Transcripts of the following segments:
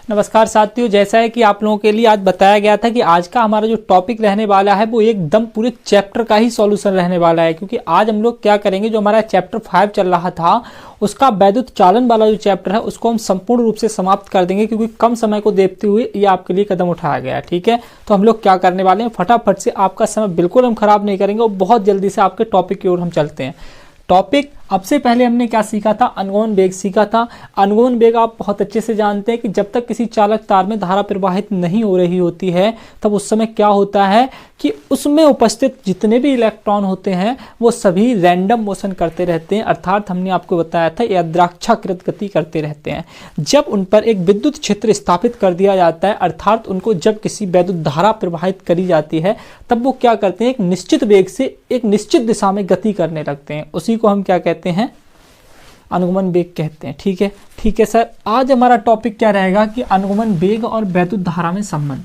नमस्कार साथियों, जैसा है कि आप लोगों के लिए आज बताया गया था कि आज का हमारा जो टॉपिक रहने वाला है वो एकदम पूरे चैप्टर का ही सॉल्यूशन रहने वाला है। क्योंकि आज हम लोग क्या करेंगे, जो हमारा चैप्टर 5 चल रहा था उसका वैद्युत चालन वाला जो चैप्टर है उसको हम संपूर्ण रूप से समाप्त कर देंगे, क्योंकि कम समय को देखते हुए ये आपके लिए कदम उठाया गया है। ठीक है, तो हम लोग क्या करने वाले हैं, फटाफट से आपका समय बिल्कुल हम खराब नहीं करेंगे और बहुत जल्दी से आपके टॉपिक की ओर हम चलते हैं। टॉपिक अब से पहले हमने क्या सीखा था, अनुगमन वेग सीखा था। अनुगमन वेग आप बहुत अच्छे से जानते हैं कि जब तक किसी चालक तार में धारा प्रवाहित नहीं हो रही होती है तब उस समय क्या होता है कि उसमें उपस्थित जितने भी इलेक्ट्रॉन होते हैं वो सभी रैंडम मोशन करते रहते हैं, अर्थात हमने आपको बताया था यादृच्छाकृत गति करते रहते हैं। जब उन पर एक विद्युत क्षेत्र स्थापित कर दिया जाता है, अर्थात उनको जब किसी वैद्युत धारा प्रवाहित करी जाती है तब वो क्या करते हैं, एक निश्चित वेग से एक निश्चित दिशा में गति करने लगते हैं। उसी को हम क्या कहते हैं, अनुगमन वेग कहते हैं। ठीक है सर, आज हमारा टॉपिक क्या रहेगा कि अनुगमन वेग और वैद्युत धारा में संबंध।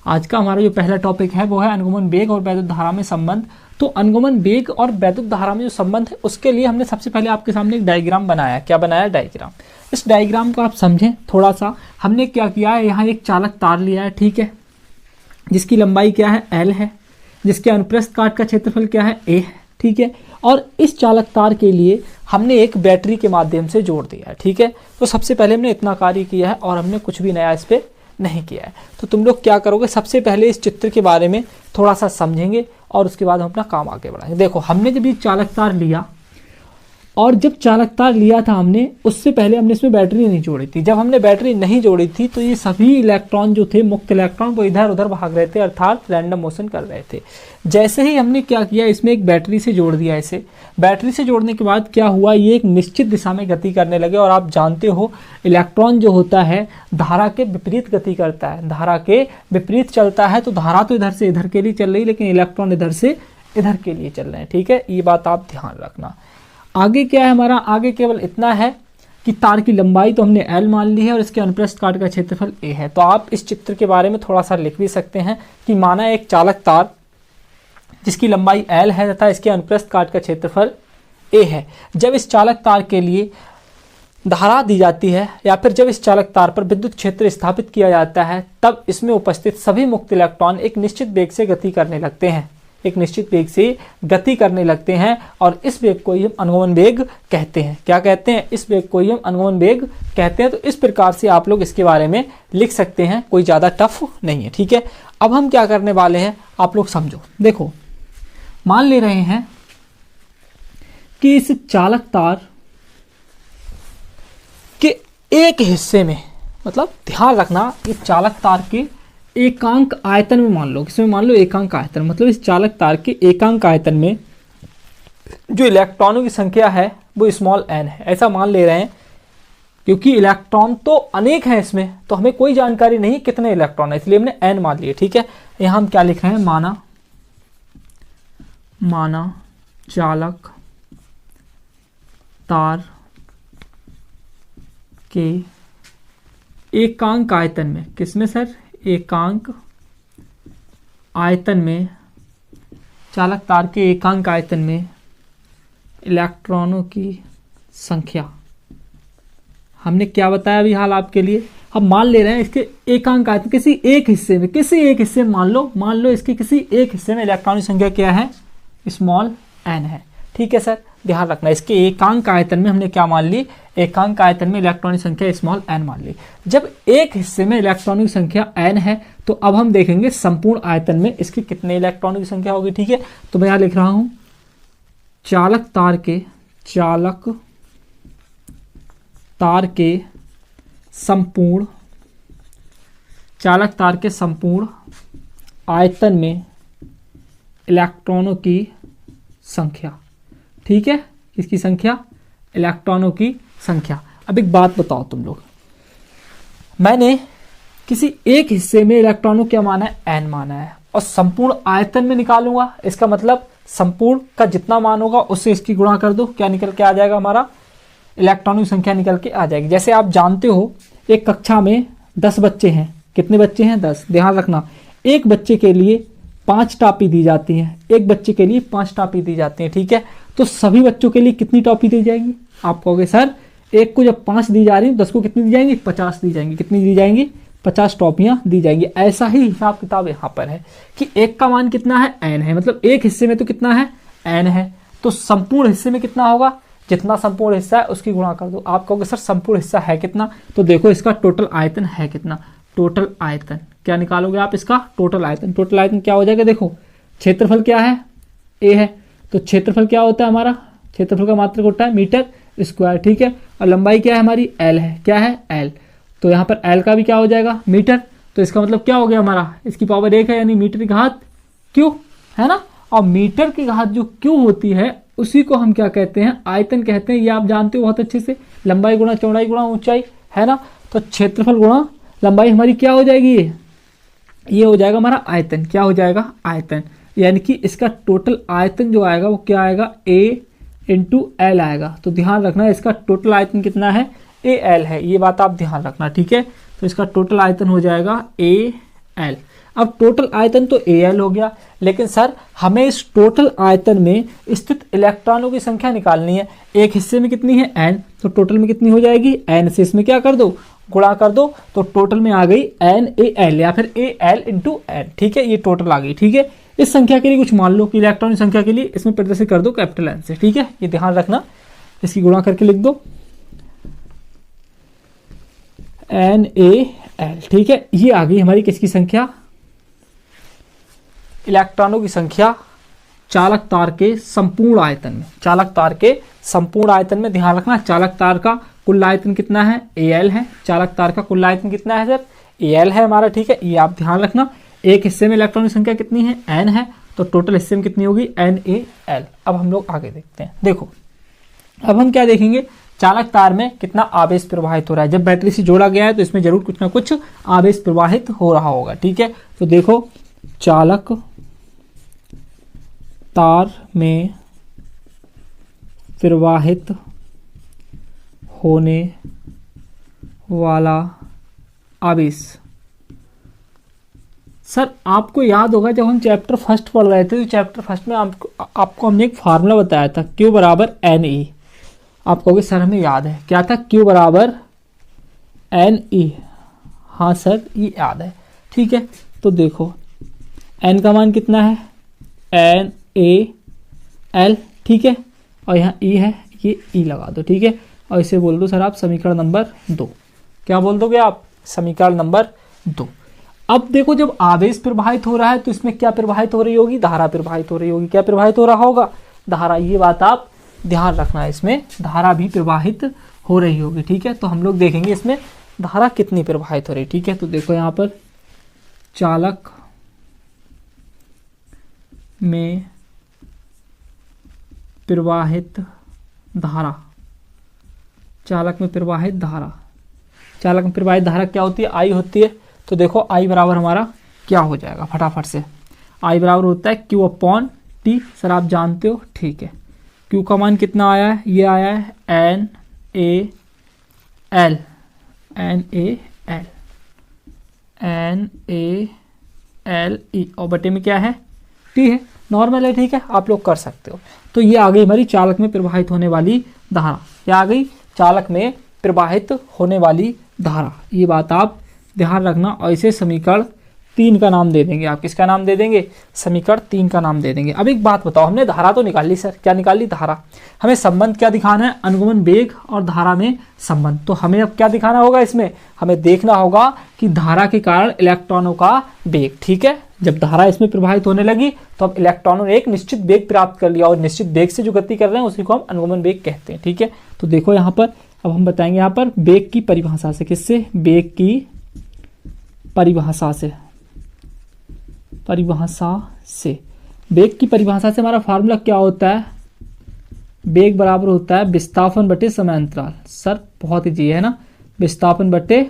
आज का हमारा जो पहला टॉपिक है वो है अनुगमन वेग और वैद्युत धारा में संबंध। तो अनुगमन वेग और वैद्युत धारा में जो संबंध है उसके लिए हमने सबसे पहले आपके सामने एक डायग्राम बनाया। क्या बनाया, डायग्राम। इस डायग्राम को आप समझें थोड़ा सा। हमने क्या किया है, यहाँ एक चालक तार लिया है, ठीक है, जिसकी लंबाई क्या है, L है, जिसके अनुप्रस्थ काट का क्षेत्रफल क्या है, A है। ठीक है, और इस चालक तार के लिए हमने एक बैटरी के माध्यम से जोड़ दिया है। ठीक है, तो सबसे पहले हमने इतना कार्य किया है और हमने कुछ भी नया इस पे नहीं किया है। तो तुम लोग क्या करोगे, सबसे पहले इस चित्र के बारे में थोड़ा सा समझेंगे और उसके बाद हम अपना काम आगे बढ़ाएंगे। देखो, हमने जब ये चालक तार लिया और जब चालक तार लिया था हमने, उससे पहले हमने इसमें बैटरी नहीं जोड़ी थी। जब हमने बैटरी नहीं जोड़ी थी तो ये सभी इलेक्ट्रॉन जो थे, मुक्त इलेक्ट्रॉन, वो इधर उधर भाग रहे थे, अर्थात रैंडम मोशन कर रहे थे। जैसे ही हमने क्या किया, इसमें एक बैटरी से जोड़ दिया। इसे बैटरी से जोड़ने के बाद क्या हुआ, ये एक निश्चित दिशा में गति करने लगे। और आप जानते हो इलेक्ट्रॉन जो होता है धारा के विपरीत गति करता है, धारा के विपरीत चलता है। तो धारा तो इधर से इधर के लिए चल रही, लेकिन इलेक्ट्रॉन इधर से इधर के लिए चल रहे हैं। ठीक है, ये बात आप ध्यान रखना। आगे क्या है हमारा, आगे केवल इतना है कि तार की लंबाई तो हमने L मान ली है और इसके अनुप्रस्थ काट का क्षेत्रफल A है। तो आप इस चित्र के बारे में थोड़ा सा लिख भी सकते हैं कि माना एक चालक तार जिसकी लंबाई L है तथा इसके अनुप्रस्थ काट का क्षेत्रफल A है। जब इस चालक तार के लिए धारा दी जाती है या फिर जब इस चालक तार पर विद्युत क्षेत्र स्थापित किया जाता है तब इसमें उपस्थित सभी मुक्त इलेक्ट्रॉन एक निश्चित वेग से गति करने लगते हैं, एक निश्चित वेग से गति करने लगते हैं। और इस वेग को ही हम अनुगमन वेग कहते हैं। क्या कहते हैं, इस वेग को ही हम अनुगमन वेग कहते हैं। तो इस प्रकार से आप लोग इसके बारे में लिख सकते हैं, कोई ज़्यादा टफ नहीं है। ठीक है, अब हम क्या करने वाले हैं, आप लोग समझो। देखो, मान ले रहे हैं कि इस चालक तार के एक हिस्से में, मतलब ध्यान रखना, इस चालक तार के एकांक आयतन में मान लो, इसमें मान लो एकांक आयतन, मतलब इस चालक तार के एकांक आयतन में जो इलेक्ट्रॉनों की संख्या है वो स्मॉल n है, ऐसा मान ले रहे हैं। क्योंकि इलेक्ट्रॉन तो अनेक है इसमें, तो हमें कोई जानकारी नहीं कितने इलेक्ट्रॉन है, इसलिए हमने n मान लिए। ठीक है, यहाँ हम क्या लिख रहे हैं, माना चालक तार के एकांक आयतन में, किसमें सर, एकांक आयतन में, चालक तार के एकांक आयतन में इलेक्ट्रॉनों की संख्या। हमने क्या बताया अभी हाल आपके लिए, हम मान ले रहे हैं इसके एकांक आयतन किसी एक हिस्से में, मान लो इसके किसी एक हिस्से में इलेक्ट्रॉनों की संख्या क्या है, स्मॉल n है। ठीक है सर, ध्यान रखना, इसके एकांक आयतन में हमने क्या मान ली, एकांक आयतन में इलेक्ट्रॉनों की संख्या स्मॉल n मान ली। जब एक हिस्से में इलेक्ट्रॉनों की संख्या n है तो अब हम देखेंगे संपूर्ण आयतन में इसके कितने इलेक्ट्रॉनों की संख्या होगी। ठीक है, तो मैं यहां लिख रहा हूं चालक तार के संपूर्ण आयतन में इलेक्ट्रॉनों की संख्या। ठीक है, किसकी संख्या, इलेक्ट्रॉनों की संख्या। अब एक बात बताओ तुम लोग, मैंने किसी एक हिस्से में इलेक्ट्रॉनों क्या माना है, n माना है, और संपूर्ण आयतन में निकालूंगा, इसका मतलब संपूर्ण का जितना मान होगा उससे इसकी गुणा कर दो, क्या निकल के आ जाएगा, हमारा इलेक्ट्रॉनों की संख्या निकल के आ जाएगी। जैसे आप जानते हो एक कक्षा में 10 बच्चे हैं, कितने बच्चे हैं, 10। ध्यान रखना, एक बच्चे के लिए 5 टॉपी दी जाती हैं, एक बच्चे के लिए 5 टॉपी दी जाती हैं। ठीक है, तो सभी बच्चों के लिए कितनी टॉपी दी जाएगी, आप कहोगे सर एक को जब 5 दी जा रही है 10 को कितनी दी जाएंगी, 50 दी जाएंगी। कितनी दी जाएंगी, 50 टॉपियां दी जाएंगी। ऐसा ही हिसाब किताब यहाँ पर है कि एक का मान कितना है, n है, मतलब एक हिस्से में तो कितना है, n है, तो संपूर्ण हिस्से में कितना होगा, जितना संपूर्ण हिस्सा है उसकी गुणा कर दो। आप कहोगे सर संपूर्ण हिस्सा है कितना, तो देखो इसका टोटल आयतन है कितना, टोटल आयतन क्या निकालोगे आप, इसका टोटल आयतन। टोटल आयतन क्या हो जाएगा, देखो क्षेत्रफल क्या है, a है, तो क्षेत्रफल क्या होता है हमारा, क्षेत्रफल का मात्रक होता है मीटर स्क्वायर, ठीक है, और लंबाई क्या है हमारी, l है, क्या है l, तो यहाँ पर l का भी क्या हो जाएगा मीटर, तो इसका मतलब क्या हो गया हमारा, इसकी पावर 1 है, यानी मीटर की घात q है ना, और मीटर की घात जो q होती है उसी को हम क्या कहते हैं, आयतन कहते हैं। ये आप जानते हो बहुत अच्छे से, लंबाई गुणा चौड़ाई गुणा ऊंचाई है ना, तो क्षेत्रफल गुणा लंबाई हमारी क्या हो जाएगी, ये हो जाएगा हमारा आयतन, क्या हो जाएगा आयतन, यानी कि इसका टोटल आयतन जो आएगा वो क्या आएगा, a इंटू एल आएगा। तो ध्यान रखना इसका टोटल आयतन कितना है, ए एल है, ये बात आप ध्यान रखना, ठीक है। तो इसका टोटल आयतन हो जाएगा ए एल। अब टोटल आयतन तो ए एल हो गया, लेकिन सर हमें इस टोटल आयतन में स्थित इलेक्ट्रॉनों की संख्या निकालनी है। एक हिस्से में कितनी है, एन, तो टोटल में कितनी हो जाएगी, एन से इसमें क्या कर दो, गुणा कर दो, तो टोटल में आ गई एन ए एल या फिर ए एल इंटू एन, ठीक है, ये टोटल आ गई, ठीक है। इस संख्या के लिए कुछ मान लो कि इलेक्ट्रॉन की संख्या के लिए इसमें प्रदर्शित कर दो कैपिटल एन से, ठीक है, ये ध्यान रखना, इसकी गुणा करके लिख दो एन ए एल, ठीक है। ये आ गई हमारी किसकी संख्या, इलेक्ट्रॉनों की संख्या चालक तार के संपूर्ण आयतन में, चालक तार के संपूर्ण आयतन में। ध्यान रखना चालक तार का कुल आयतन कितना है, ए एल है, चालक तार का कुल आयतन कितना है सर, ए एल है हमारा, ठीक है, ये आप ध्यान रखना। एक हिस्से में इलेक्ट्रॉन की संख्या कितनी है, एन है, तो टोटल हिस्से में कितनी होगी, एन ए एल। अब हम लोग आगे देखते हैं, देखो अब हम क्या देखेंगे, चालक तार में कितना आवेश प्रवाहित हो रहा है। जब बैटरी से जोड़ा गया है तो इसमें जरूर कुछ ना कुछ आवेश प्रवाहित हो रहा होगा, ठीक है। तो देखो चालक तार में प्रवाहित होने वाला आवेश, सर आपको याद होगा जब हम चैप्टर फर्स्ट पढ़ रहे थे तो चैप्टर फर्स्ट में आपको हमने एक फार्मूला बताया था, Q बराबर एन ई। आप कहोगे सर हमें याद है, क्या था, Q बराबर एन ई, हाँ सर ये याद है, ठीक है। तो देखो n का मान कितना है, एन ए एल, ठीक है, और यहाँ E है, ये E लगा दो, ठीक है, और इसे बोल दो सर आप समीकरण नंबर 2। क्या बोल दोगे आप, समीकरण नंबर 2। अब देखो जब आवेश प्रवाहित हो रहा है तो इसमें क्या प्रवाहित हो रही होगी, धारा प्रवाहित हो रही होगी। क्या प्रवाहित हो रहा होगा, धारा, ये बात आप ध्यान रखना, इसमें धारा भी प्रवाहित हो रही होगी, ठीक है। तो हम लोग देखेंगे इसमें धारा कितनी प्रवाहित हो रही, ठीक है। तो देखो यहाँ पर चालक में प्रवाहित धारा, चालक में प्रवाहित धारा, चालक में प्रवाहित धारा क्या होती है, आई होती है। तो देखो आई बराबर हमारा क्या हो जाएगा, फटाफट से, आई बराबर होता है Q अपॉन टी, सर आप जानते हो, ठीक है। Q का मान कितना आया है, ये आया है N A L, N A L, N A L E, और बटे में क्या है, टी है, नॉर्मल है, ठीक है, आप लोग कर सकते हो। तो ये आ गई हमारी चालक में प्रवाहित होने वाली धारा, क्या आ गई, चालक में प्रवाहित होने वाली धारा, ये बात आप ध्यान रखना। और इसे समीकरण 3 का नाम दे देंगे आप, किसका नाम दे देंगे, समीकरण 3 का नाम दे देंगे। अब एक बात बताओ, हमने धारा तो निकाल ली सर, क्या निकाल ली, धारा। हमें संबंध क्या दिखाना है, अनुगमन वेग और धारा में संबंध। तो हमें अब क्या दिखाना होगा, इसमें हमें देखना होगा कि धारा के कारण इलेक्ट्रॉनों का वेग, ठीक है। जब धारा इसमें प्रवाहित होने लगी तो अब इलेक्ट्रॉनों ने एक निश्चित वेग प्राप्त कर लिया, और निश्चित वेग से जो गति कर रहे हैं उसी को हम अनुगमन वेग कहते हैं, ठीक है। तो देखो यहाँ पर अब हम बताएंगे यहाँ पर वेग की परिभाषा से, किससे, वेग की परिभाषा से, परिभाषा से, वेग की परिभाषा से हमारा फार्मूला क्या होता है, वेग बराबर होता है विस्थापन बटे समय अंतराल। सर बहुत ईजी है ना, विस्थापन बटे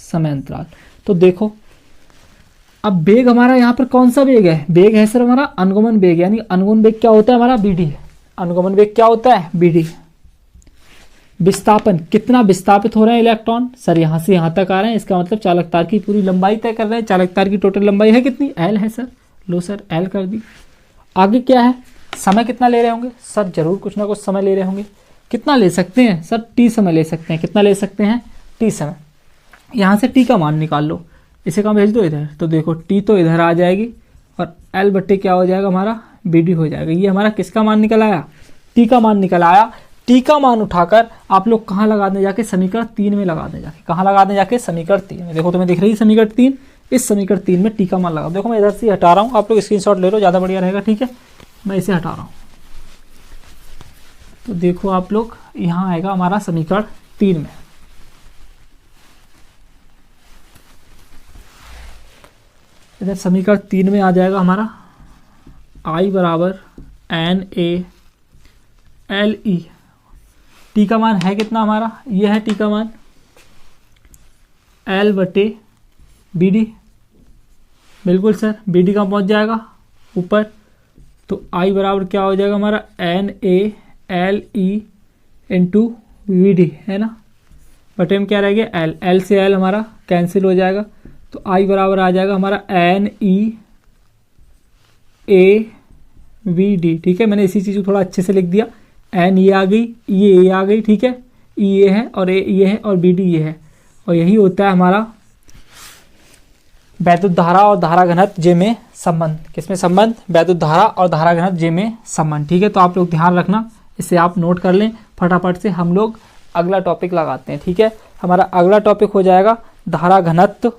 समय अंतराल। तो देखो अब वेग हमारा यहाँ पर कौन सा वेग है, वेग है सर हमारा अनुगमन वेग, यानी अनुगमन वेग क्या होता है हमारा, बीडी। अनुगमन वेग क्या होता है, बीडी। विस्थापन, कितना विस्थापित हो रहे हैं इलेक्ट्रॉन, सर यहाँ से यहाँ तक आ रहे हैं, इसका मतलब चालक तार की पूरी लंबाई तय कर रहे हैं। चालक तार की टोटल लंबाई है कितनी, एल है सर, लो सर एल कर दी। आगे क्या है, समय कितना ले रहे होंगे, सर जरूर कुछ ना कुछ समय ले रहे होंगे। कितना ले सकते हैं सर, टी समय ले सकते हैं। कितना ले सकते हैं, टी समय। यहाँ से टी का मान निकाल लो, इसे कहाँ भेज दो, इधर। तो देखो टी तो इधर आ जाएगी और एल बट्टे क्या हो जाएगा हमारा, बी डी हो जाएगा। ये हमारा किसका मान निकल आया, टी का मान निकल आया। टी का मान उठाकर आप लोग कहाँ लगा दें, जाके समीकरण 3 में लगा दें, जाके कहाँ लगा दें, जाके समीकरण 3 में। देखो तुम्हें दिख रही है समीकरण 3, इस समीकरण 3 में टी का मान लगा। देखो मैं इधर से हटा रहा हूँ, आप लोग स्क्रीनशॉट ले लो, ज़्यादा बढ़िया रहेगा, ठीक है। मैं इसे हटा रहा हूँ, तो देखो आप लोग यहाँ आएगा हमारा समीकरण 3 में। इधर समीकरण 3 में आ जाएगा हमारा I बराबर N A L E. T का मान है कितना हमारा, ये है टी का मान, एल बटे बी डी। बिल्कुल सर, बी डी कहाँ पहुँच जाएगा, ऊपर। तो आई बराबर क्या हो जाएगा हमारा, N A L E into V D, है ना। बटे में क्या रह गया, एल, एल से एल हमारा कैंसिल हो जाएगा। तो आई बराबर आ जाएगा हमारा N E A V D, ठीक है। मैंने इसी चीज़ को थोड़ा अच्छे से लिख दिया, एन ये आ गई, ये ए आ गई, ठीक है। ई ये है और ए ये है और बी डी ये है, और यही होता है हमारा वैद्युत धारा और धारा घनत्व जे में संबंध। किसमें संबंध, वैद्युत धारा और धारा घनत्व जे में संबंध, ठीक है। तो आप लोग ध्यान रखना, इसे आप नोट कर लें फटाफट से। हम लोग अगला टॉपिक लगाते हैं, ठीक है। हमारा अगला टॉपिक हो जाएगा धारा घनत्व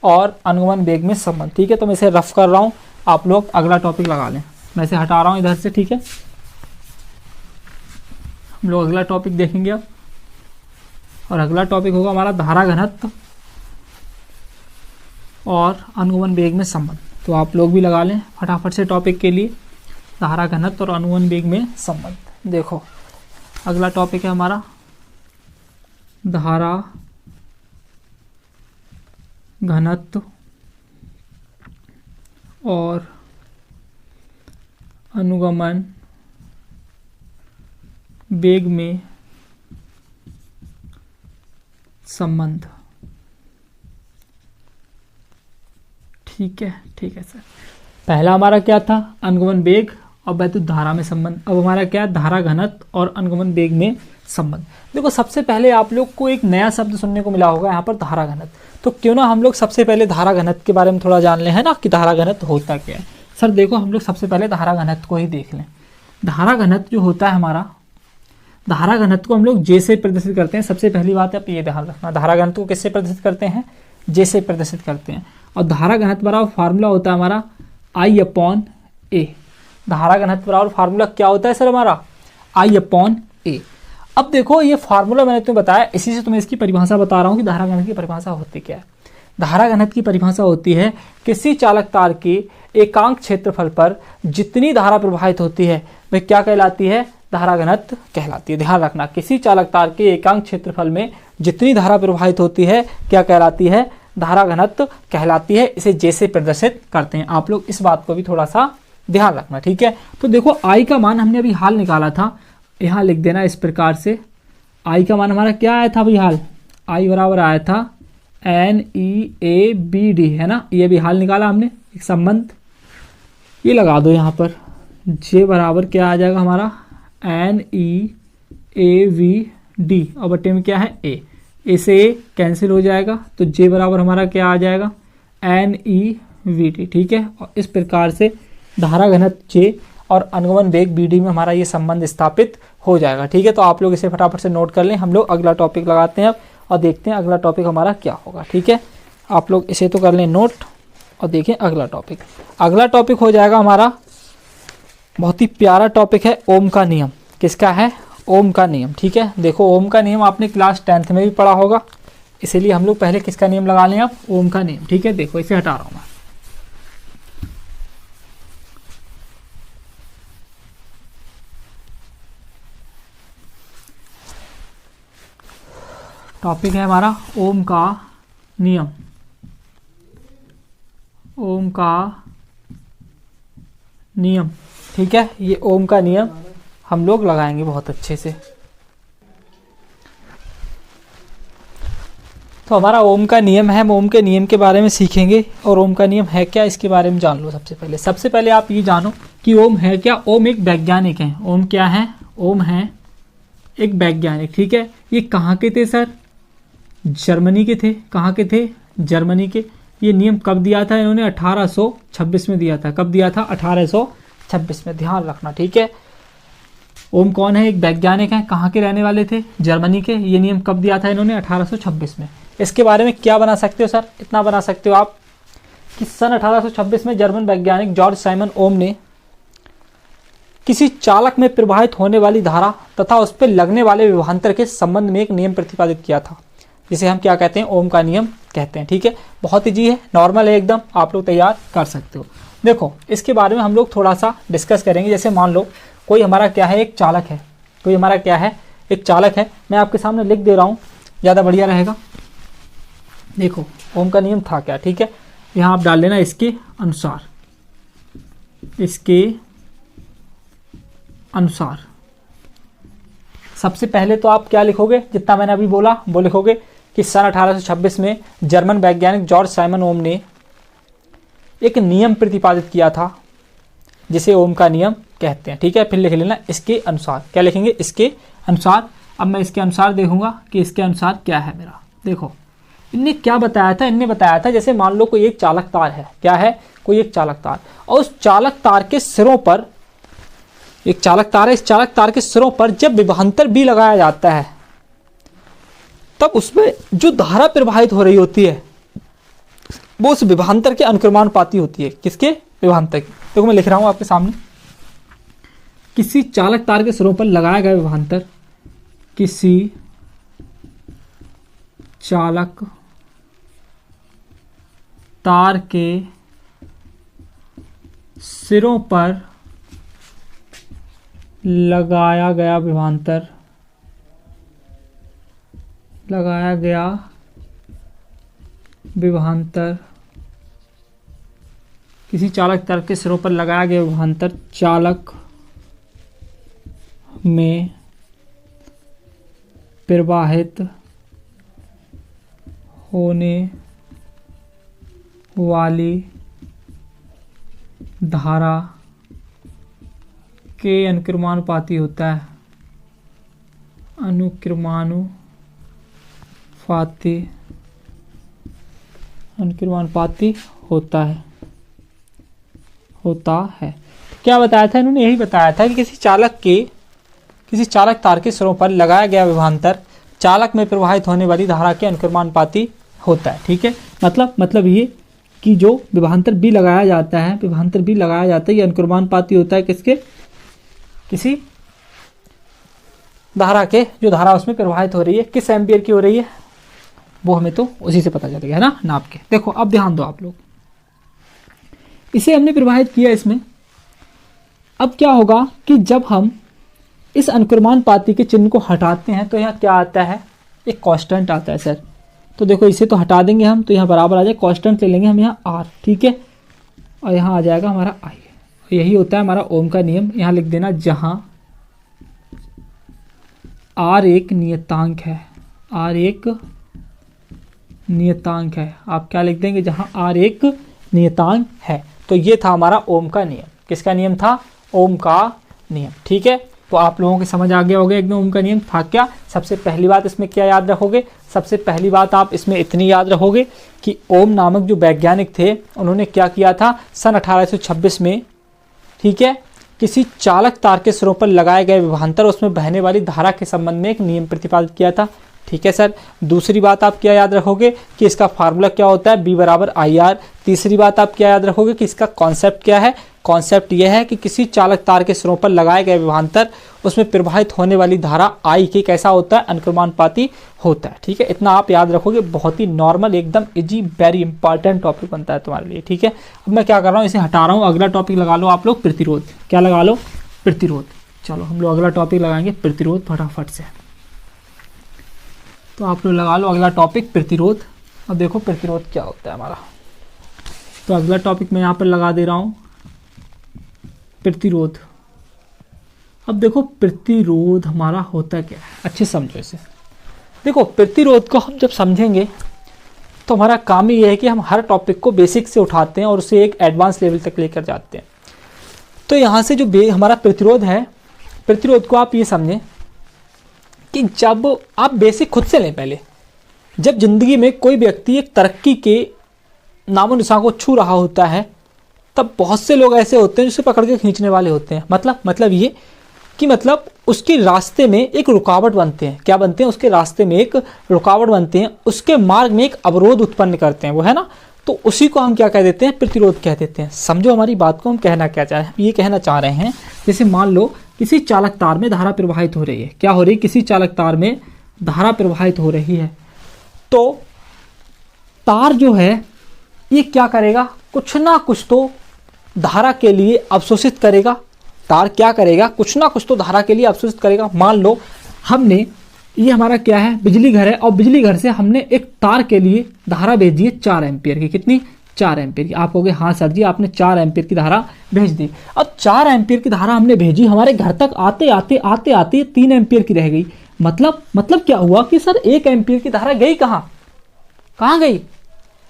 और अनुगमन वेग में संबंध, ठीक है। तो मैं इसे रफ कर रहा हूँ, आप लोग अगला टॉपिक लगा लें। मैं इसे हटा रहा हूँ इधर से, ठीक है। हम लोग अगला टॉपिक देखेंगे अब, और अगला टॉपिक होगा हमारा धारा घनत्व और अनुगमन वेग में संबंध। तो आप लोग भी लगा लें फटाफट से टॉपिक के लिए, धारा घनत्व और अनुगमन वेग में संबंध। देखो अगला टॉपिक है हमारा धारा घनत्व और अनुगमन वेग में संबंध, ठीक है, ठीक है सर। पहला हमारा क्या था, अनुगमन वेग और वैद्युत धारा में संबंध। अब हमारा क्या है, धारा घनत्व और अनुगमन वेग में संबंध। देखो सबसे पहले आप लोग को एक नया शब्द सुनने को मिला होगा यहाँ पर, धारा घनत्व। तो क्यों ना हम लोग सबसे पहले धारा घनत्व के बारे में थोड़ा जान लें, है ना, कि धारा घनत्व होता क्या है। सर देखो हम लोग सबसे पहले धारा घनत्व को ही देख लें। धारा घनत्व जो होता है हमारा, धारा घनत्व को हम लोग जे से प्रदर्शित करते हैं। सबसे पहली बात आप ये ध्यान रखना, धारा घनत्व को किससे प्रदर्शित करते हैं, जे से प्रदर्शित करते हैं। और धारा घनत्व बराबर फार्मूला होता है हमारा आई अपॉन ए। धारा घनत्व बराबर फार्मूला क्या होता है सर हमारा, आई अपॉन ए। अब देखो ये फार्मूला मैंने तुम्हें बताया, इसी से तुम्हें इसकी परिभाषा बता रहा हूँ कि धारा घनत्व की परिभाषा होती क्या है। धारा घनत्व की परिभाषा होती है किसी चालक तार के एकांक क्षेत्रफल पर जितनी धारा प्रवाहित होती है वह क्या कहलाती है, धारा घनत्व कहलाती है। ध्यान रखना, किसी चालक तार के एकांक क्षेत्रफल में जितनी धारा प्रवाहित होती है क्या कहलाती है, धारा घनत्व कहलाती है। इसे जे से प्रदर्शित करते हैं। आप लोग इस बात को भी थोड़ा सा ध्यान रखना, ठीक है। तो देखो आई का मान हमने अभी हाल निकाला था, यहाँ लिख देना इस प्रकार से। आई का मान हमारा क्या आया था अभी हाल, आई बराबर आया था N E A B D, है ना। ये भी हाल निकाला हमने, एक संबंध ये लगा दो यहाँ पर। जे बराबर क्या आ जाएगा हमारा, N E A V D, और बटे में क्या है ए, ए से ए कैंसिल हो जाएगा। तो जे बराबर हमारा क्या आ जाएगा, एन ई वी डी, ठीक है। और इस प्रकार से धारा घनत्व जे और अनुगमन वेग बी डी में हमारा ये संबंध स्थापित हो जाएगा, ठीक है। तो आप लोग इसे फटाफट से नोट कर लें। हम लोग अगला टॉपिक लगाते हैं अब और देखते हैं अगला टॉपिक हमारा क्या होगा, ठीक है। आप लोग इसे तो कर लें नोट और देखें अगला टॉपिक। अगला टॉपिक हो जाएगा हमारा बहुत ही प्यारा टॉपिक है, ओम का नियम। किसका है, ओम का नियम, ठीक है। देखो ओम का नियम आपने क्लास 10th में भी पढ़ा होगा, इसीलिए हम लोग पहले किसका नियम लगा लें, आप ओम का नियम, ठीक है। देखो इसे हटा रहा हूँ मैं। टॉपिक है हमारा ओम का नियम। ओम का नियम, ठीक है। ये ओम का नियम हम लोग लगाएंगे बहुत अच्छे से। तो हमारा ओम का नियम है, हम ओम के नियम के बारे में सीखेंगे। और ओम का नियम है क्या, इसके बारे में जान लो। सबसे पहले आप ये जानो कि ओम है क्या। ओम एक वैज्ञानिक है। ओम क्या है, ओम है एक वैज्ञानिक, ठीक है। ये कहाँ के थे सर, जर्मनी के थे। कहाँ के थे, जर्मनी के। ये नियम कब दिया था इन्होंने? 1826 में दिया था। कब दिया था? 1826 में, ध्यान रखना, ठीक है। ओम कौन है? एक वैज्ञानिक हैं। कहाँ के रहने वाले थे? जर्मनी के। ये नियम कब दिया था इन्होंने? 1826 में। इसके बारे में क्या बना सकते हो सर? इतना बना सकते हो आप कि सन 1826 में जर्मन वैज्ञानिक जॉर्ज साइमन ओम ने किसी चालक में प्रवाहित होने वाली धारा तथा उस पर लगने वाले विभवांतर के संबंध में एक नियम प्रतिपादित किया था, जिसे हम क्या कहते हैं? ओम का नियम कहते हैं, ठीक है। बहुत इजी है, नॉर्मल है एकदम, आप लोग तैयार कर सकते हो। देखो इसके बारे में हम लोग थोड़ा सा डिस्कस करेंगे। जैसे मान लो कोई हमारा क्या है? एक चालक है। कोई हमारा क्या है? एक चालक है। मैं आपके सामने लिख दे रहा हूँ, ज़्यादा बढ़िया रहेगा। देखो ओम का नियम था क्या, ठीक है। यहाँ आप डाल लेना इसके अनुसार, इसके अनुसार। सबसे पहले तो आप क्या लिखोगे? जितना मैंने अभी बोला वो लिखोगे कि सन 1826 में जर्मन वैज्ञानिक जॉर्ज साइमन ओम ने एक नियम प्रतिपादित किया था, जिसे ओम का नियम कहते हैं, ठीक है। फिर लिख लेना इसके अनुसार। क्या लिखेंगे? इसके अनुसार। अब मैं इसके अनुसार देखूंगा कि इसके अनुसार क्या है मेरा। देखो इनने क्या बताया था? इनने बताया था जैसे मान लो कोई एक चालक तार है। क्या है? कोई एक चालक तार, और उस चालक तार के सिरों पर एक चालक तार है। इस चालक तार के सिरों पर जब विभवांतर भी लगाया जाता है, तब उसमें जो धारा प्रवाहित हो रही होती है वो उस विभवांतर के अनुक्रमानुपाती होती है। किसके? विभवांतर की। देखो मैं लिख रहा हूं आपके सामने, किसी चालक तार के सिरों पर लगाया गया विभवांतर, किसी चालक तार के सिरों पर लगाया गया विभवांतर, लगाया गया विभवांतर, किसी चालक तार के सिरों पर लगाया गया विभवांतर चालक में प्रवाहित होने वाली धारा के अनुक्रमानुपाती होता है, अनुक्रमानुपाती होता है। क्या बताया था इन्होंने? यही बताया था कि किसी चालक तार के सिरों पर लगाया गया विभवांतर चालक में प्रवाहित होने वाली धारा के अनुक्रमानुपाती होता है, ठीक है। मतलब ये कि जो विभवांतर भी लगाया जाता है, ये अनुक्रमानुपाती होता है किसके? किसी धारा के, जो धारा उसमें प्रवाहित हो रही है, किस एम्पियर की हो रही है वो हमें तो उसी से पता चलेगा, है ना, नाप के। देखो अब ध्यान दो आप लोग, इसे हमने प्रवाहित किया इसमें। अब क्या होगा कि जब हम इस अनुक्रमानुपाती के चिन्ह को हटाते हैं तो यहाँ क्या आता है? एक कांस्टेंट आता है सर। तो देखो इसे तो हटा देंगे हम, तो यहाँ बराबर आ जाए, कांस्टेंट ले लेंगे हम यहाँ आर, ठीक है, और यहाँ आ जाएगा हमारा आई। यही होता है हमारा ओम का नियम। यहाँ लिख देना जहाँ आर एक नियतांक है, आप क्या लिख देंगे? जहाँ आर एक नियतांक है। तो ये था हमारा ओम का नियम। किसका नियम था? ओम का नियम, ठीक है। तो आप लोगों को समझ आ गया होगा एकदम ओम का नियम था क्या। सबसे पहली बात इसमें क्या याद रखोगे? सबसे पहली बात आप इसमें इतनी याद रखोगे कि ओम नामक जो वैज्ञानिक थे उन्होंने क्या किया था सन 1826 में, ठीक है, किसी चालक तार के सिरों पर लगाए गए विभवांतर उसमें बहने वाली धारा के संबंध में एक नियम प्रतिपादित किया था, ठीक है सर। दूसरी बात आप क्या याद रखोगे कि इसका फार्मूला क्या होता है? बी बराबर आई आर। तीसरी बात आप क्या याद रखोगे कि इसका कॉन्सेप्ट क्या है? कॉन्सेप्ट यह है कि किसी चालक तार के सिरों पर लगाए गए विभवांतर उसमें प्रवाहित होने वाली धारा आई के कैसा होता है? अनुक्रमानुपाती होता है, ठीक है। इतना आप याद रखोगे, बहुत ही नॉर्मल, एकदम इजी, वेरी इंपॉर्टेंट टॉपिक बनता है तुम्हारे लिए, ठीक है। अब मैं क्या कर रहा हूँ, इसे हटा रहा हूँ। अगला टॉपिक लगा लो आप लोग, प्रतिरोध। क्या लगा लो? प्रतिरोध। चलो हम लोग अगला टॉपिक लगाएंगे प्रतिरोध, फटाफट से। तो आप लोग लगा लो अगला टॉपिक प्रतिरोध। अब देखो प्रतिरोध क्या होता है हमारा। तो अगला टॉपिक मैं यहाँ पर लगा दे रहा हूँ प्रतिरोध। अब देखो प्रतिरोध हमारा होता क्या है, अच्छे समझो इसे। देखो प्रतिरोध को हम जब समझेंगे तो हमारा काम ही यह है कि हम हर टॉपिक को बेसिक से उठाते हैं और उसे एक एडवांस लेवल तक लेकर जाते हैं। तो यहाँ से जो हमारा प्रतिरोध है, प्रतिरोध को आप ये समझें कि जब आप बेसिक खुद से लें, पहले जब जिंदगी में कोई व्यक्ति एक तरक्की के नामो निशान को छू रहा होता है, तब बहुत से लोग ऐसे होते हैं जिसे पकड़ के खींचने वाले होते हैं। मतलब ये कि मतलब उसके रास्ते में एक रुकावट बनते हैं। क्या बनते हैं? उसके रास्ते में एक रुकावट बनते हैं, उसके मार्ग में एक अवरोध उत्पन्न करते हैं, वो है ना। तो उसी को हम क्या कह देते हैं? प्रतिरोध कह देते हैं। समझो हमारी बात को, हम कहना क्या चाह रहे हैं। ये कहना चाह रहे हैं, जैसे मान लो किसी चालक तार में धारा प्रवाहित हो रही है। क्या हो रही है? किसी चालक तार में धारा प्रवाहित हो रही है, तो तार जो है ये क्या करेगा? कुछ ना कुछ तो धारा के लिए अवशोषित करेगा। तार क्या करेगा? कुछ ना कुछ तो धारा के लिए अवशोषित करेगा। मान लो हमने, ये हमारा क्या है? बिजली घर है, और बिजली घर से हमने एक तार के लिए धारा भेजी है 4 एम्पियर की। कितनी? 4 एम्पियर की। आप कहोगे हाँ सर जी आपने 4 एम्पियर की धारा भेज दी। अब 4 एम्पियर की धारा हमने भेजी, हमारे घर तक आते आते 3 एम्पियर की रह गई। मतलब क्या हुआ कि सर 1 एम्पियर की धारा गई कहाँ गई?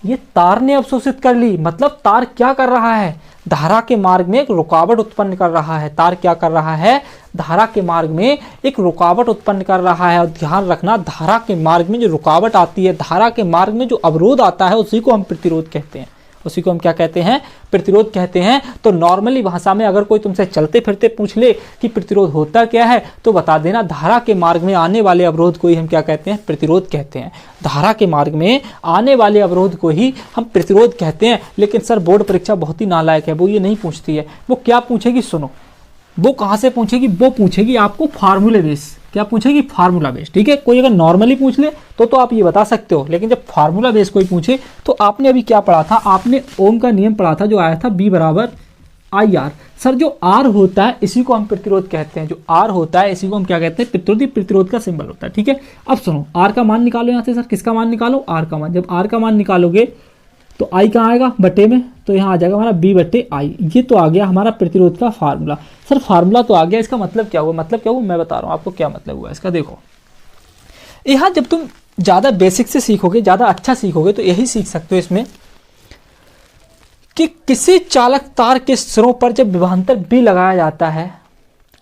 ये तार ने अवशोषित कर ली। मतलब तार क्या कर रहा है? धारा के मार्ग में एक रुकावट उत्पन्न कर रहा है। तार क्या कर रहा है? धारा के मार्ग में एक रुकावट उत्पन्न कर रहा है। और ध्यान रखना, धारा के मार्ग में जो रुकावट आती है, धारा के मार्ग में जो अवरोध आता है, उसी को हम प्रतिरोध कहते हैं। उसी को हम क्या कहते हैं? प्रतिरोध कहते हैं। तो नॉर्मली भाषा में अगर कोई तुमसे चलते फिरते पूछ ले कि प्रतिरोध होता क्या है, तो बता देना धारा के मार्ग में आने वाले अवरोध को ही हम क्या कहते हैं? प्रतिरोध कहते हैं। धारा के मार्ग में आने वाले अवरोध को ही हम प्रतिरोध कहते हैं। लेकिन सर बोर्ड परीक्षा बहुत ही नालायक है, वो ये नहीं पूछती है। वो क्या पूछेगी? सुनो, वो कहाँ से पूछेगी? वो पूछेगी आपको फार्मूले बेस। क्या पूछेगी? Formula base. ठीक है, कोई अगर नॉर्मली पूछ ले तो आप ये बता सकते हो, लेकिन जब फार्मूला बेस कोई पूछे तो आपने अभी क्या पढ़ा था? आपने ओम का नियम पढ़ा था, जो आया था B बराबर IR। सर जो R होता है इसी को हम प्रतिरोध कहते हैं। जो R होता है इसी को हम क्या कहते हैं? प्रतिरोध। प्रतिरोध का सिंबल होता है। ठीक है, अब सुनो, R का मान निकालो यहाँ से। सर किसका मान निकालो? R का मान। जब R का मान निकालोगे तो I कहाँ आएगा? बटे में, तो यहाँ आ जाएगा हमारा B बटे I। ये तो आ गया हमारा प्रतिरोध का फार्मूला। सर फार्मूला तो आ गया, इसका मतलब क्या हुआ? मतलब क्या हुआ मैं बता रहा हूँ आपको क्या मतलब हुआ इसका। देखो, यहाँ जब तुम ज़्यादा बेसिक से सीखोगे, ज़्यादा अच्छा सीखोगे, तो यही सीख सकते हो इसमें कि किसी चालक तार के सिरों पर जब विभवांतर B लगाया जाता है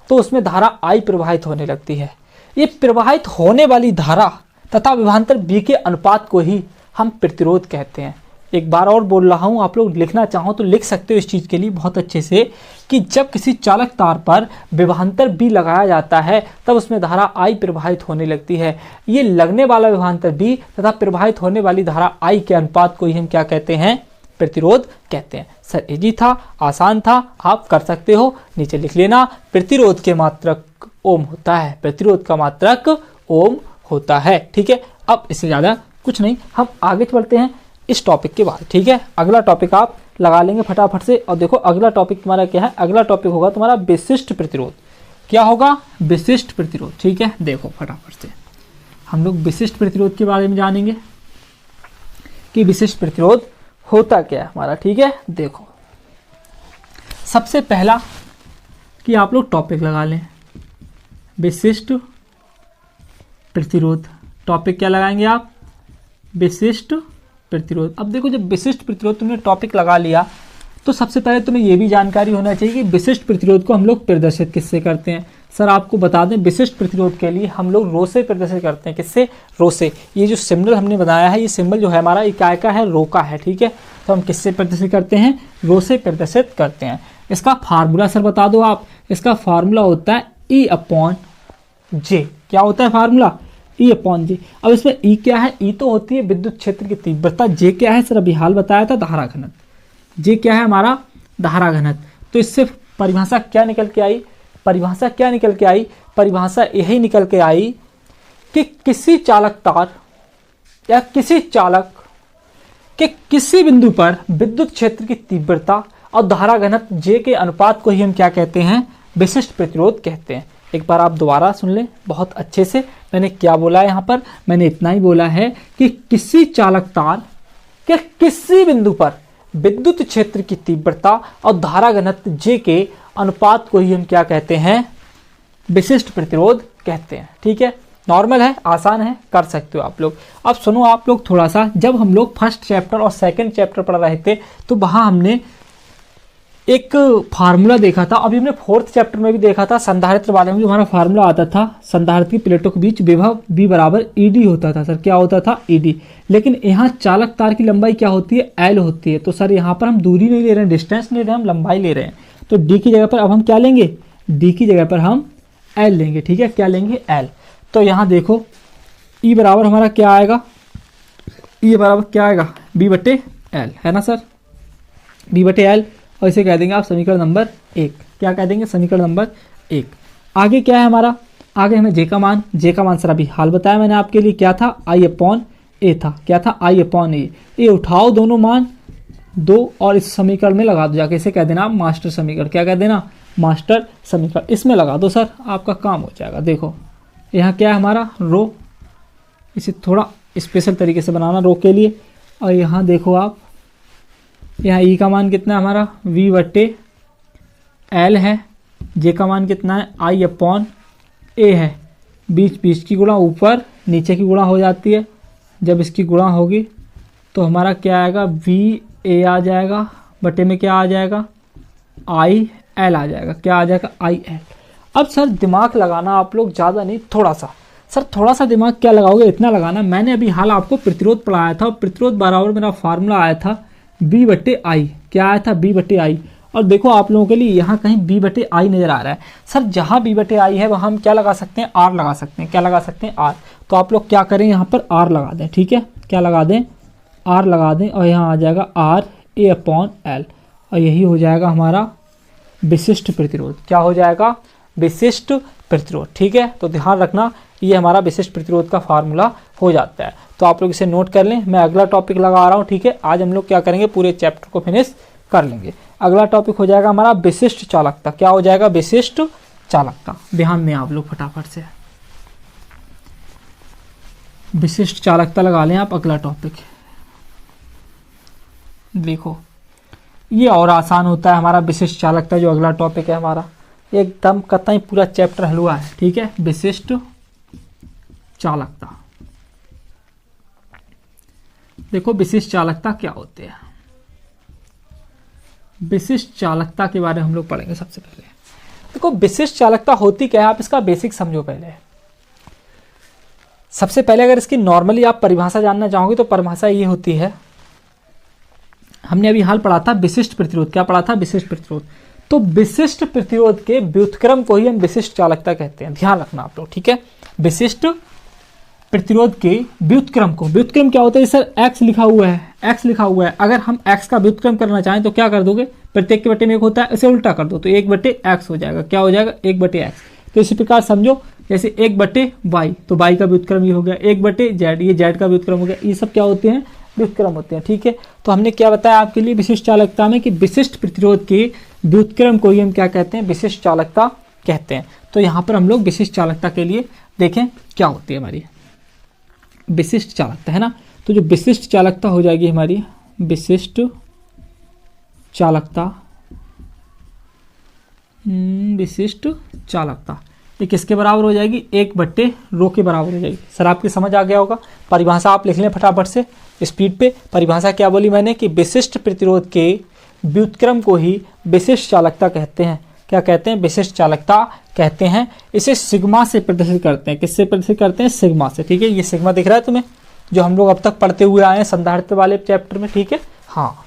तो उसमें धारा I प्रवाहित होने लगती है। ये प्रवाहित होने वाली धारा तथा विभवांतर B के अनुपात को ही हम प्रतिरोध कहते हैं। एक बार और बोल रहा हूँ, आप लोग लिखना चाहो तो लिख सकते हो इस चीज़ के लिए बहुत अच्छे से, कि जब किसी चालक तार पर विभवांतर B लगाया जाता है तब उसमें धारा I प्रवाहित होने लगती है। ये लगने वाला विभवांतर B तथा प्रवाहित होने वाली धारा I के अनुपात को ही हम क्या कहते हैं? प्रतिरोध कहते हैं। सर इजी था, आसान था, आप कर सकते हो। नीचे लिख लेना, प्रतिरोध के मात्रक ओम होता है। प्रतिरोध का मात्रक ओम होता है। ठीक है, अब इससे ज़्यादा कुछ नहीं, हम आगे बढ़ते हैं इस टॉपिक के बाद। ठीक है, अगला टॉपिक आप लगा लेंगे फटाफट से। और देखो अगला टॉपिक तुम्हारा क्या है? अगला टॉपिक होगा तुम्हारा विशिष्ट प्रतिरोध। क्या होगा? विशिष्ट प्रतिरोध। ठीक है, देखो फटाफट से हम लोग विशिष्ट प्रतिरोध के बारे में जानेंगे कि विशिष्ट प्रतिरोध होता क्या है हमारा। ठीक है, देखो सबसे पहला कि आप लोग टॉपिक लगा लें, विशिष्ट प्रतिरोध। टॉपिक क्या लगाएंगे आप? विशिष्ट प्रतिरोध। अब देखो, जब विशिष्ट प्रतिरोध तुमने टॉपिक लगा लिया तो सबसे पहले तुम्हें यह भी जानकारी होना चाहिए कि विशिष्ट प्रतिरोध को हम लोग प्रदर्शित किससे करते हैं। सर आपको बता दें, विशिष्ट प्रतिरोध के लिए हम लोग रो से प्रदर्शित करते हैं। किससे? रो से। ये जो सिंबल हमने बनाया है, ये सिंबल जो है हमारा इकाई का है, रो का है। ठीक है, तो हम किससे प्रदर्शित करते हैं? रो से प्रदर्शित करते हैं। इसका फार्मूला सर बता दो आप। इसका फार्मूला होता है E/J। क्या होता है फार्मूला? E/J। अब इसमें E क्या है? E तो होती है विद्युत क्षेत्र की तीव्रता। J क्या है? सर अभी हाल बताया था, धारा घनत्व। J क्या है? हमारा धारा घनत्व। तो इससे परिभाषा क्या निकल के आई? परिभाषा क्या निकल के आई? परिभाषा यही निकल के आई कि किसी चालक तार या किसी चालक के किसी बिंदु पर विद्युत क्षेत्र की तीव्रता और धारा घनत्व J के अनुपात को ही हम क्या कहते हैं? विशिष्ट प्रतिरोध कहते हैं। एक बार आप दोबारा सुन लें बहुत अच्छे से। मैंने क्या बोला है यहाँ पर? मैंने इतना ही बोला है कि किसी चालक तार के किसी बिंदु पर विद्युत क्षेत्र की तीव्रता और धारा घनत्व J के अनुपात को ही हम क्या कहते हैं? विशिष्ट प्रतिरोध कहते हैं। ठीक है, नॉर्मल है, आसान है, कर सकते हो आप लोग। अब सुनो आप लोग थोड़ा सा, जब हम लोग फर्स्ट चैप्टर और सेकंड चैप्टर पढ़ रहे थे तो वहाँ हमने एक फार्मूला देखा था, अभी हमने 4th चैप्टर में भी देखा था संधारित्र वाले में, जो हमारा फार्मूला आता था संधारित्र की प्लेटों के बीच विभव V बराबर ED होता था। सर क्या होता था? ED। लेकिन यहाँ चालक तार की लंबाई क्या होती है? L होती है। तो सर यहाँ पर हम दूरी नहीं ले रहे हैं, डिस्टेंस नहीं ले रहे हैं, हम लंबाई ले रहे हैं। तो D की जगह पर अब हम क्या लेंगे? D की जगह पर हम L लेंगे। ठीक है, क्या लेंगे? L। तो यहाँ देखो E बराबर हमारा क्या आएगा? E बराबर क्या आएगा? B/L है ना सर, B/L। और इसे कह देंगे आप समीकरण नंबर 1। क्या कह देंगे? समीकरण नंबर 1। आगे क्या है हमारा? आगे हमें जे का मान सर अभी हाल बताया मैंने आपके लिए, क्या था? I/A था। क्या था? I/A। ये उठाओ दोनों मान 2 और इस समीकरण में लगा दो जाके, इसे कह देना आप मास्टर समीकरण। क्या कह देना? मास्टर समीकरण। इसमें लगा दो सर, आपका काम हो जाएगा। देखो यहाँ क्या है हमारा? रो। इसे थोड़ा स्पेशल तरीके से बनाना रो के लिए। और यहाँ देखो आप, यहाँ ई का मान कितना है हमारा? V/L है। जे का मान कितना है? I/A है। बीच की गुणा ऊपर नीचे की गुणा हो जाती है। जब इसकी गुणा होगी तो हमारा क्या आएगा? VA आ जाएगा, बटे में क्या आ जाएगा? IL आ जाएगा। क्या आ जाएगा? IL। अब सर दिमाग लगाना आप लोग, ज़्यादा नहीं, थोड़ा सा। सर थोड़ा सा दिमाग क्या लगाओगे? इतना लगाना। मैंने अभी हाल आपको प्रतिरोध पढ़ाया था, और प्रतिरोध बराबर मेरा फार्मूला आया था B/I। क्या आया था? B/I। और देखो आप लोगों के लिए यहाँ कहीं B/I नजर आ रहा है। सर जहाँ B/I है वहाँ हम क्या लगा सकते हैं? R लगा सकते हैं। क्या लगा सकते हैं? R। तो आप लोग क्या करें? यहाँ पर R लगा दें। ठीक है, क्या लगा दें? R लगा दें। और यहाँ आ जाएगा RA/L। और यही हो जाएगा हमारा विशिष्ट प्रतिरोध। क्या हो जाएगा? विशिष्ट प्रतिरोध। ठीक है, तो ध्यान रखना, ये हमारा विशिष्ट प्रतिरोध का फार्मूला हो जाता है। तो आप लोग इसे नोट कर लें। मैं अगला टॉपिक लगा रहा हूँ। ठीक है, आज हम लोग क्या करेंगे? पूरे चैप्टर को फिनिश कर लेंगे। अगला टॉपिक हो जाएगा हमारा विशिष्ट चालकता। क्या हो जाएगा? विशिष्ट चालकता। ध्यान दें आप लोग फटाफट से, विशिष्ट चालकता लगा लें आप अगला टॉपिक। देखो ये और आसान होता है हमारा विशिष्ट चालकता, जो अगला टॉपिक है हमारा, एकदम कतई पूरा चैप्टर हलवा है। ठीक है, विशिष्ट चालकता। देखो विशिष्ट चालकता क्या होते हैं। विशिष्ट चालकता के बारे में हम लोग पढ़ेंगे सबसे पहले। देखो विशिष्ट चालकता होती क्या है, आप इसका बेसिक समझो पहले। सबसे पहले अगर इसकी नॉर्मली आप परिभाषा जानना चाहोगे तो परिभाषा ये होती है, हमने अभी हाल पढ़ा था विशिष्ट प्रतिरोध। क्या पढ़ा था? विशिष्ट प्रतिरोध। तो विशिष्ट प्रतिरोध के व्युत्क्रम को ही हम विशिष्ट चालकता कहते हैं। ध्यान रखना आप लोग। ठीक है, विशिष्ट प्रतिरोध के व्युत्क्रम को, व्युत्क्रम क्या होता है? सर x लिखा हुआ है, x लिखा हुआ है। अगर हम x का व्युत्क्रम करना चाहें तो क्या कर दोगे? प्रत्येक के बटे में 1 होता है, इसे उल्टा कर दो तो 1/x हो जाएगा। क्या हो जाएगा? 1/x। तो इसी प्रकार समझो, जैसे 1/y, तो y का व्युत्क्रम ये हो गया। 1/z, ये z का व्युत्क्रम हो गया। ये सब क्या होते हैं? व्युत्क्रम होते हैं। ठीक है, तो हमने क्या बताया आपके लिए विशिष्ट चालकता में कि विशिष्ट प्रतिरोध के व्युत्क्रम को ही हम क्या कहते हैं? विशिष्ट चालकता कहते हैं। तो यहाँ पर हम लोग विशिष्ट चालकता के लिए देखें क्या होती है हमारी विशिष्ट चालकता, है ना। तो जो विशिष्ट चालकता हो जाएगी हमारी विशिष्ट चालकता, विशिष्ट चालकता ये किसके बराबर हो जाएगी? 1/ρ के बराबर हो जाएगी। सर आपकी समझ आ गया होगा। परिभाषा आप लिख लें फटाफट से स्पीड पे। परिभाषा क्या बोली मैंने कि विशिष्ट प्रतिरोध के व्युत्क्रम को ही विशिष्ट चालकता कहते हैं। क्या कहते हैं? विशिष्ट चालकता कहते हैं। इसे सिग्मा से प्रदर्शित करते हैं। किससे प्रदर्शित करते हैं? सिग्मा से। ठीक है, ये सिग्मा दिख रहा है तुम्हें, जो हम लोग अब तक पढ़ते हुए आए हैं संधारित्र वाले चैप्टर में। ठीक है, हाँ,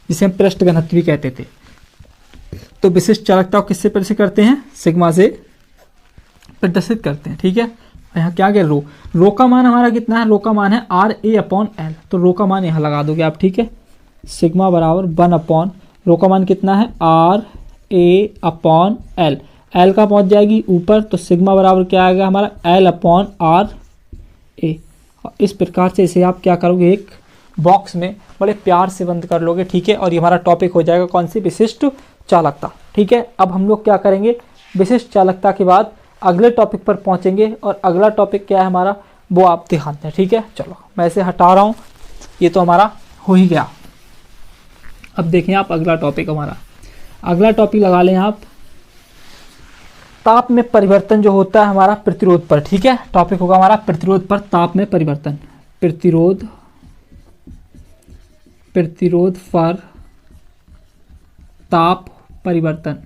जिसे हम पृष्ठ घनत्व भी कहते थे। तो विशिष्ट चालकता को किससे प्रदर्शित करते हैं? सिग्मा से प्रदर्शित करते हैं। ठीक है, यहाँ क्या गया? रो का मान हमारा कितना है? रो का मान है RA/L। तो रो का मान यहाँ लगा दोगे आप। ठीक है, सिग्मा बराबर 1/, रो का मान कितना है? RA/L। L का पहुंच जाएगी ऊपर, तो सिग्मा बराबर क्या आएगा हमारा? L/RA। इस प्रकार से इसे आप क्या करोगे? एक बॉक्स में बड़े प्यार से बंद कर लोगे। ठीक है, और ये हमारा टॉपिक हो जाएगा कौन सी? विशिष्ट चालकता। ठीक है, अब हम लोग क्या करेंगे? विशिष्ट चालकता के बाद अगले टॉपिक पर पहुंचेंगे, और अगला टॉपिक क्या है हमारा वो आप ध्यान दें। ठीक है, चलो मैं इसे हटा रहा हूँ, ये तो हमारा हो ही गया। अब देखें आप अगला टॉपिक हमारा, अगला टॉपिक लगा लें आप ताप में परिवर्तन जो होता है हमारा प्रतिरोध पर। ठीक है, टॉपिक होगा हमारा प्रतिरोध पर ताप में परिवर्तन। प्रतिरोध पर ताप परिवर्तन,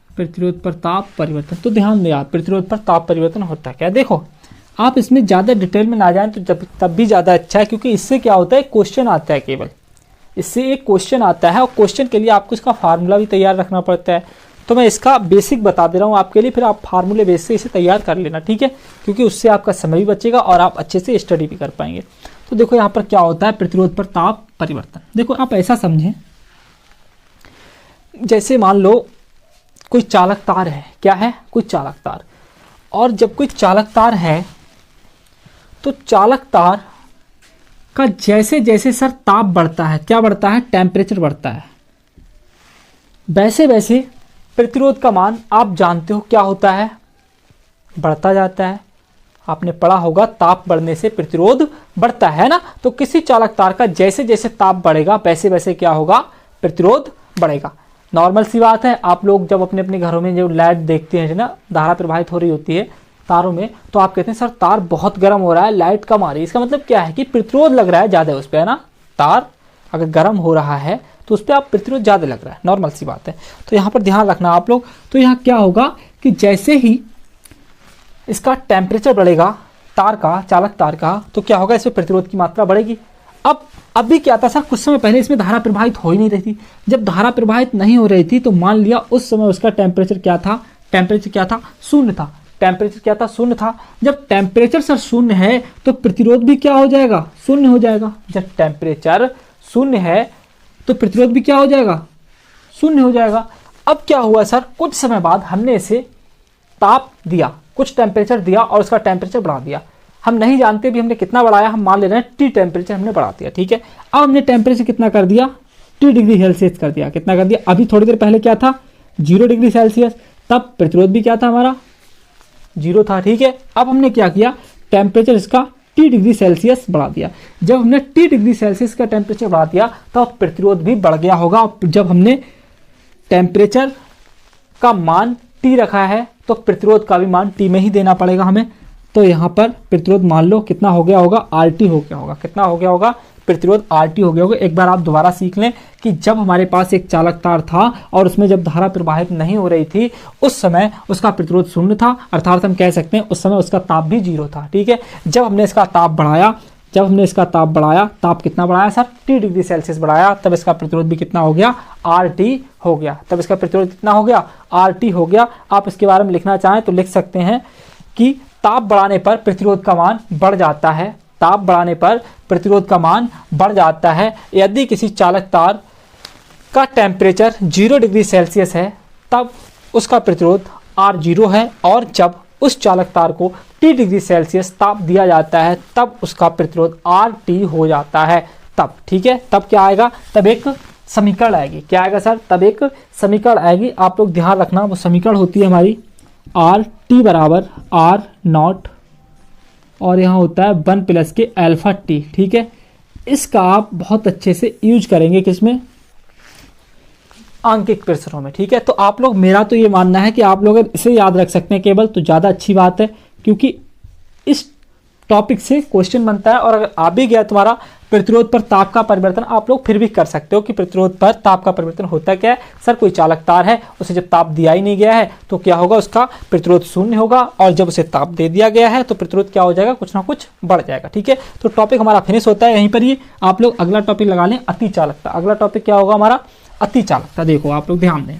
प्रतिरोध पर ताप परिवर्तन। तो ध्यान दें आप, प्रतिरोध पर ताप परिवर्तन होता है क्या। देखो आप इसमें ज़्यादा डिटेल में ना जाएं तो तब भी ज़्यादा अच्छा है, क्योंकि इससे क्या होता है, क्वेश्चन आता है, केवल इससे एक क्वेश्चन आता है और क्वेश्चन के लिए आपको इसका फार्मूला भी तैयार रखना पड़ता है। तो मैं इसका बेसिक बता दे रहा हूँ आपके लिए, फिर आप फार्मूले बेस से इसे तैयार कर लेना, ठीक है, क्योंकि उससे आपका समय भी बचेगा और आप अच्छे से स्टडी भी कर पाएंगे। तो देखो यहाँ पर क्या होता है, प्रतिरोध पर ताप परिवर्तन। देखो आप ऐसा समझें, जैसे मान लो कोई चालक तार है, क्या है, कोई चालक तार, और जब कोई चालक तार है तो चालक तार का जैसे जैसे सर ताप बढ़ता है, क्या बढ़ता है, टेम्परेचर बढ़ता है, वैसे वैसे प्रतिरोध का मान आप जानते हो क्या होता है, बढ़ता जाता है। आपने पढ़ा होगा ताप बढ़ने से प्रतिरोध बढ़ता है ना। तो किसी चालक तार का जैसे जैसे ताप बढ़ेगा वैसे वैसे क्या होगा, प्रतिरोध बढ़ेगा। नॉर्मल सी बात है, आप लोग जब अपने अपने घरों में जो लाइट देखते हैं ना, धारा प्रवाहित हो रही होती है तारों में, तो आप कहते हैं सर तार बहुत गर्म हो रहा है, लाइट कम आ रही है। इसका मतलब क्या है कि प्रतिरोध लग रहा है ज़्यादा उस पर, है ना। तार अगर गर्म हो रहा है तो उस पर आप प्रतिरोध ज़्यादा लग रहा है, नॉर्मल सी बात है। तो यहाँ पर ध्यान रखना आप लोग। तो यहाँ क्या होगा कि जैसे ही इसका टेम्परेचर बढ़ेगा तार का, चालक तार का, तो क्या होगा, इसमें प्रतिरोध की मात्रा बढ़ेगी। अब अभी क्या था सर, कुछ समय पहले इसमें धारा प्रवाहित हो ही नहीं रही थी। जब धारा प्रवाहित नहीं हो रही थी तो मान लिया उस समय उसका टेम्परेचर क्या था, टेम्परेचर क्या था, शून्य था। टेम्परेचर क्या था, शून्य था। जब टेम्परेचर सर शून्य है तो प्रतिरोध भी क्या हो जाएगा, शून्य हो जाएगा। जब टेम्परेचर शून्य है तो प्रतिरोध भी क्या हो जाएगा, शून्य हो जाएगा। अब क्या हुआ सर, कुछ समय बाद हमने इसे ताप दिया, कुछ टेम्परेचर दिया और उसका टेम्परेचर बढ़ा दिया। हम नहीं जानते भी हमने कितना बढ़ाया, हम मान ले रहे हैं टी टेम्परेचर हमने बढ़ा दिया, ठीक है। अब हमने टेम्परेचर कितना कर दिया, टी डिग्री सेल्सियस कर दिया। कितना कर दिया, अभी थोड़ी देर पहले क्या था, 0 डिग्री सेल्सियस, तब प्रतिरोध भी क्या था हमारा, 0 था, ठीक है। अब हमने क्या किया, टेम्परेचर इसका टी डिग्री सेल्सियस बढ़ा दिया। जब हमने टी डिग्री सेल्सियस का टेम्परेचर बढ़ा दिया तो प्रतिरोध भी बढ़ गया होगा। जब हमने टेम्परेचर का मान टी रखा है तो प्रतिरोध का भी मान टी में ही देना पड़ेगा हमें। तो यहाँ पर प्रतिरोध मान लो कितना हो गया होगा, आर टी हो गया होगा। कितना हो गया होगा, प्रतिरोध आर टी हो गया होगा। एक बार आप दोबारा सीख लें कि जब हमारे पास एक चालक तार था और उसमें जब धारा प्रवाहित नहीं हो रही थी उस समय उसका प्रतिरोध शून्य था, अर्थात हम कह सकते हैं उस समय उसका ताप भी 0 था, ठीक है। जब हमने इसका ताप बढ़ाया, ताप कितना बढ़ाया सर, टी डिग्री सेल्सियस बढ़ाया, तब इसका प्रतिरोध भी कितना हो गया, आर टी हो गया। तब इसका प्रतिरोध कितना हो गया, आर टी हो गया। आप इसके बारे में लिखना चाहें तो लिख सकते हैं कि ताप बढ़ाने पर प्रतिरोध का मान बढ़ जाता है। ताप बढ़ाने पर प्रतिरोध का मान बढ़ जाता है यदि किसी चालक तार का टेम्परेचर 0 डिग्री सेल्सियस है तब उसका प्रतिरोध R0 है, और जब उस चालक तार को T डिग्री सेल्सियस ताप दिया जाता है तब उसका प्रतिरोध RT हो जाता है। तब, ठीक है, तब क्या आएगा, तब एक समीकरण आएगी। क्या आएगा सर, तब एक समीकरण आएगी। आप लोग ध्यान रखना, वो समीकरण होती है हमारी RT बराबर R0 और यहाँ होता है 1 प्लस के अल्फा टी, ठीक है। इसका आप बहुत अच्छे से यूज करेंगे किसमें, आंकिक प्रश्नों में, ठीक है। तो आप लोग, मेरा तो ये मानना है कि आप लोग अगर इसे याद रख सकते हैं केवल तो ज़्यादा अच्छी बात है, क्योंकि इस टॉपिक से क्वेश्चन बनता है। और अगर आ भी गया तुम्हारा प्रतिरोध पर ताप का परिवर्तन, आप लोग फिर भी कर सकते हो कि प्रतिरोध पर ताप का परिवर्तन होता क्या है। सर कोई चालक तार है, उसे जब ताप दिया ही नहीं गया है तो क्या होगा, उसका प्रतिरोध शून्य होगा, और जब उसे ताप दे दिया गया है तो प्रतिरोध क्या हो जाएगा, कुछ ना कुछ बढ़ जाएगा, ठीक है। तो टॉपिक हमारा फिनिश होता है यहीं पर। ये आप लोग अगला टॉपिक लगा लें, अति चालकता। अगला टॉपिक क्या होगा हमारा, अति चालकता। देखो आप लोग ध्यान दें,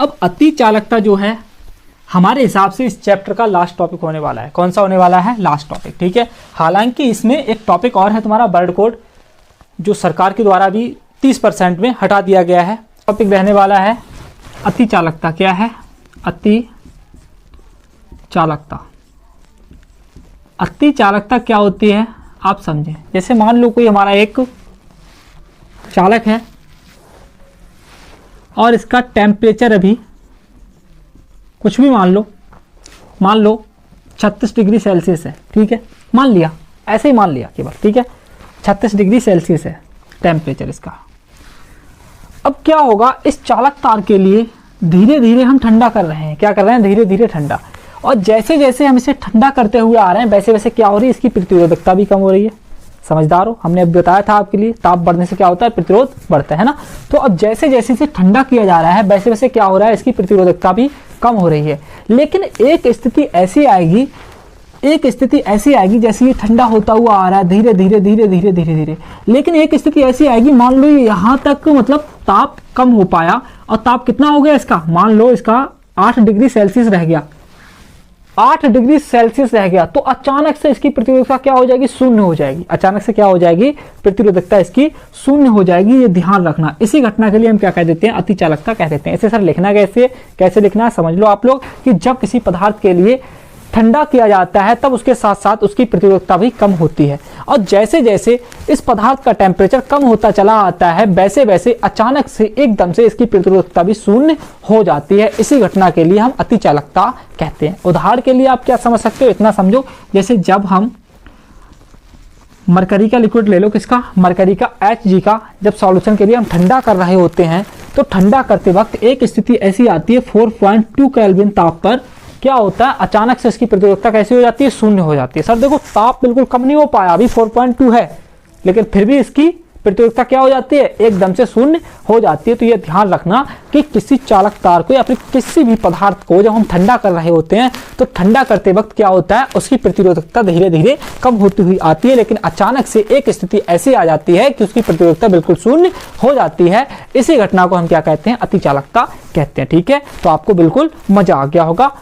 अब अति चालकता जो है हमारे हिसाब से इस चैप्टर का लास्ट टॉपिक होने वाला है। कौन सा होने वाला है, लास्ट टॉपिक, ठीक है। हालांकि इसमें एक टॉपिक और है तुम्हारा वर्ड कोड, जो सरकार के द्वारा भी 30% में हटा दिया गया है। टॉपिक रहने वाला है अति चालकता। क्या है, अति चालकता। अति चालकता क्या होती है आप समझें। जैसे मान लो कोई हमारा एक चालक है और इसका टेम्परेचर अभी कुछ भी मान लो 36 डिग्री सेल्सियस है, ठीक है। मान लिया, ऐसे ही मान लिया केवल, ठीक है। 36 डिग्री सेल्सियस है टेम्परेचर इसका। अब क्या होगा, इस चालक तार के लिए धीरे धीरे हम ठंडा कर रहे हैं। क्या कर रहे हैं, धीरे धीरे ठंडा। और जैसे जैसे हम इसे ठंडा करते हुए आ रहे हैं वैसे वैसे क्या हो रही है, इसकी प्रतिरोधकता भी कम हो रही है। समझदार हो, हमने अभी बताया था आपके लिए, ताप बढ़ने से क्या होता है, प्रतिरोध बढ़ता है ना। तो अब जैसे जैसे इसे ठंडा किया जा रहा है वैसे वैसे क्या हो रहा है, इसकी प्रतिरोधकता भी कम हो रही है। लेकिन एक स्थिति ऐसी आएगी जैसे ये ठंडा होता हुआ आ रहा है धीरे धीरे धीरे धीरे धीरे धीरे, लेकिन एक स्थिति ऐसी आएगी, मान लो यहाँ तक मतलब ताप कम हो पाया, और ताप कितना हो गया इसका, मान लो इसका 8 डिग्री सेल्सियस रह गया, 8 डिग्री सेल्सियस रह गया, तो अचानक से इसकी प्रतिरोधकता क्या हो जाएगी, शून्य हो जाएगी। अचानक से क्या हो जाएगी, प्रतिरोधकता इसकी शून्य हो जाएगी। ये ध्यान रखना, इसी घटना के लिए हम क्या कह देते हैं, अतिचालकता कह देते हैं। इसे सर लिखना कैसे लिखना है समझ लो आप लोग, कि जब किसी पदार्थ के लिए ठंडा किया जाता है तब उसके साथ साथ उसकी प्रतिरोधकता भी कम होती है, और जैसे जैसे इस पदार्थ का टेम्परेचर कम होता चला आता है वैसे वैसे अचानक से एकदम से इसकी प्रतिरोधकता भी शून्य हो जाती है। इसी घटना के लिए हम अतिचालकता कहते हैं। उदाहरण के लिए आप क्या समझ सकते हो, इतना समझो, जैसे जब हम मरकरी का लिक्विड ले लो, किसका, मरकरी का Hg का, जब सॉल्यूशन के लिए हम ठंडा कर रहे होते हैं तो ठंडा करते वक्त एक स्थिति ऐसी आती है 4.2 केल्विन ताप पर क्या होता है, अचानक से इसकी प्रतिरोधकता कैसी हो जाती है, शून्य हो जाती है। सर देखो ताप बिल्कुल कम नहीं हो पाया, अभी 4.2 है, लेकिन फिर भी इसकी प्रतिरोधकता क्या हो जाती है, एकदम से शून्य हो जाती है। तो यह ध्यान रखना कि किसी चालक तार को या फिर किसी भी पदार्थ को जब हम ठंडा कर रहे होते हैं तो ठंडा करते वक्त क्या होता है, उसकी प्रतिरोधकता धीरे धीरे कम होती हुई आती है, लेकिन अचानक से एक स्थिति ऐसी आ जाती है कि उसकी प्रतिरोधकता बिल्कुल शून्य हो जाती है। इसी घटना को हम क्या कहते हैं, अतिचालकता कहते हैं। ठीक है, तो आपको बिल्कुल मजा आ गया होगा।